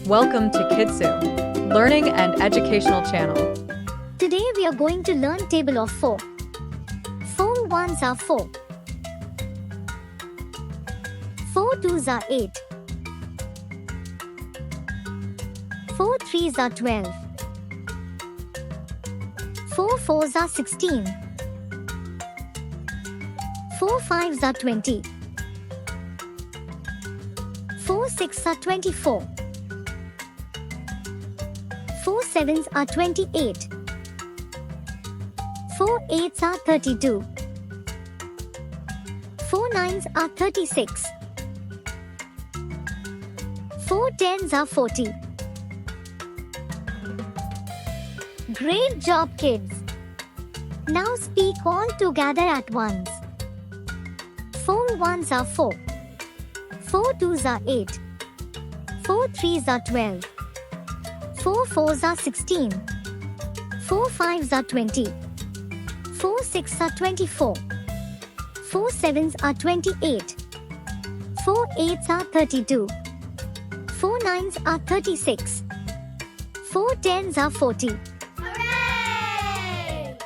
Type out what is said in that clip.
Welcome to Kidsu, Learning and Educational Channel. Today we are going to learn table of 4. 4 ones are 4. 4 twos are 8. 4 threes are 12. 4 fours are 16. 4 fives are 20. 4 sixes are 24. 4 sevens are 28. 4 eights are 32. 4 nines are 36. 4 tens are 40. Great job, kids! Now speak all together at once. 4 ones are 4. 4 twos are 8. 4 threes are 12. 4 fours are 16. 4 fives are 20. 4 sixes are 24. 4 sevens are 28. 4 eights are 32. 4 nines are 36. 4 tens are 40. Hooray!